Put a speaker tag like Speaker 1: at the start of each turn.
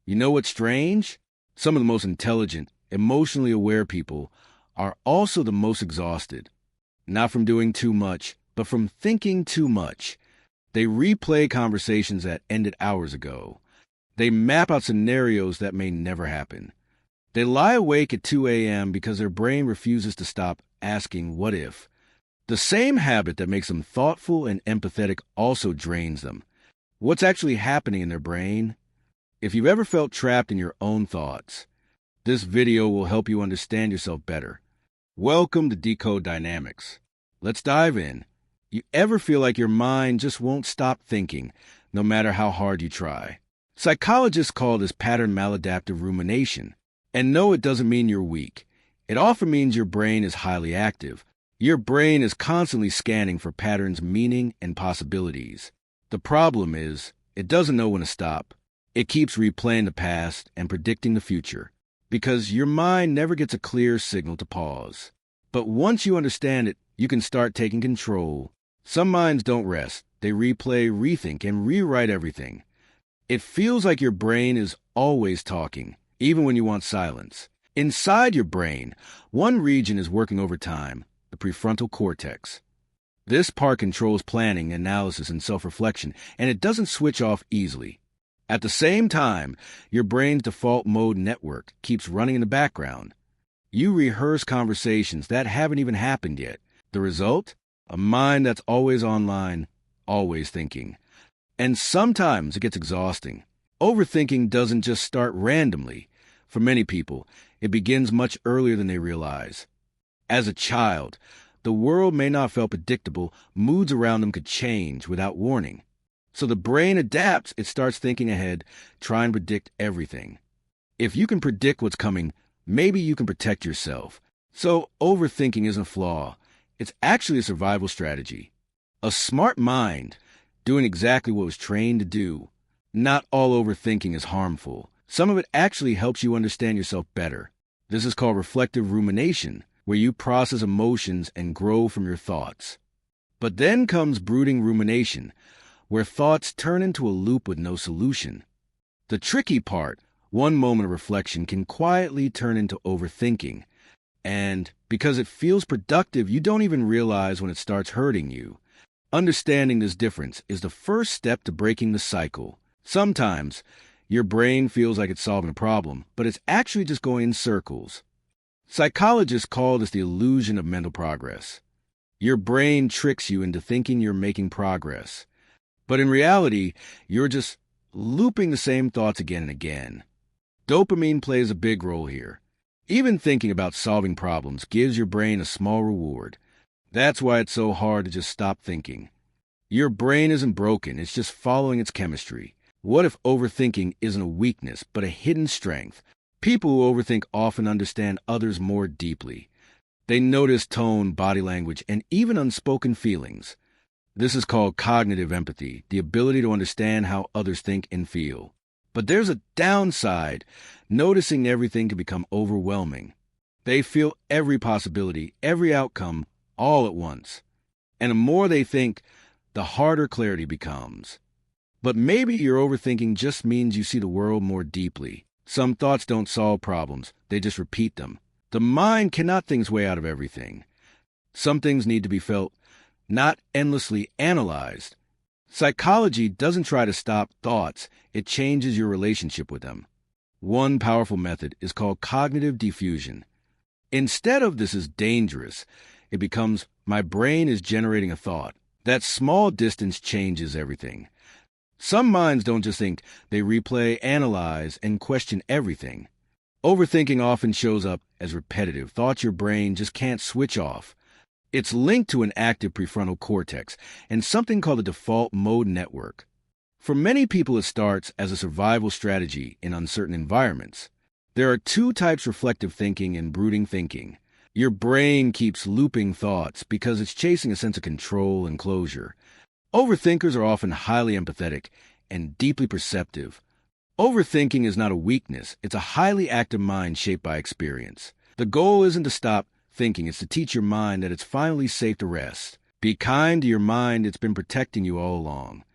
Speaker 1: You know what's strange? Some of the most intelligent, emotionally aware people are also the most exhausted. Not from doing too much, but from thinking too much. They replay conversations that ended hours ago. They map out scenarios that may never happen. They lie awake at 2 a.m. because their brain refuses to stop asking what if. The same habit that makes them thoughtful and empathetic also drains them. What's actually happening in their brain? If you've ever felt trapped in your own thoughts, this video will help you understand yourself better. Welcome to Decode Dynamics. Let's dive in. You ever feel like your mind just won't stop thinking, no matter how hard you try? Psychologists call this pattern maladaptive rumination. And no, it doesn't mean you're weak. It often means your brain is highly active. Your brain is constantly scanning for patterns, meaning, and possibilities. The problem is, it doesn't know when to stop. It keeps replaying the past and predicting the future, because your mind never gets a clear signal to pause. But once you understand it, you can start taking control. Some minds don't rest. They replay, rethink, and rewrite everything. It feels like your brain is always talking, even when you want silence. Inside your brain, one region is working overtime, the prefrontal cortex. This part controls planning, analysis, and self-reflection, and it doesn't switch off easily. At the same time, your brain's default mode network keeps running in the background. You rehearse conversations that haven't even happened yet. The result? A mind that's always online, always thinking. And sometimes it gets exhausting. Overthinking doesn't just start randomly. For many people, it begins much earlier than they realize. As a child, the world may not feel predictable. Moods around them could change without warning. So the brain adapts. It starts thinking ahead, trying to predict everything. If you can predict what's coming, maybe you can protect yourself. So overthinking isn't a flaw. It's actually a survival strategy. A smart mind doing exactly what it was trained to do. Not all overthinking is harmful. Some of it actually helps you understand yourself better. This is called reflective rumination, where you process emotions and grow from your thoughts. But then comes brooding rumination, where thoughts turn into a loop with no solution. The tricky part, one moment of reflection can quietly turn into overthinking. And because it feels productive, you don't even realize when it starts hurting you. Understanding this difference is the first step to breaking the cycle. Sometimes, your brain feels like it's solving a problem, but it's actually just going in circles. Psychologists call this the illusion of mental progress. Your brain tricks you into thinking you're making progress. But in reality, you're just looping the same thoughts again and again. Dopamine plays a big role here. Even thinking about solving problems gives your brain a small reward. That's why it's so hard to just stop thinking. Your brain isn't broken, it's just following its chemistry. What if overthinking isn't a weakness, but a hidden strength? People who overthink often understand others more deeply. They notice tone, body language, and even unspoken feelings. This is called cognitive empathy, the ability to understand how others think and feel. But there's a downside. Noticing everything can become overwhelming. They feel every possibility, every outcome, all at once. And the more they think, the harder clarity becomes. But maybe your overthinking just means you see the world more deeply. Some thoughts don't solve problems, they just repeat them. The mind cannot think its way out of everything. Some things need to be felt, not endlessly analyzed. Psychology doesn't try to stop thoughts, it changes your relationship with them. One powerful method is called cognitive diffusion. Instead of "this is dangerous," it becomes "my brain is generating a thought." That small distance changes everything. Some minds don't just think, they replay, analyze, and question everything. Overthinking often shows up as repetitive thoughts your brain just can't switch off. It's linked to an active prefrontal cortex and something called the default mode network. For many people, it starts as a survival strategy in uncertain environments. There are two types: reflective thinking and brooding thinking. Your brain keeps looping thoughts because it's chasing a sense of control and closure. Overthinkers are often highly empathetic and deeply perceptive. Overthinking is not a weakness, it's a highly active mind shaped by experience. The goal isn't to stop thinking, it's to teach your mind that it's finally safe to rest. Be kind to your mind, it's been protecting you all along.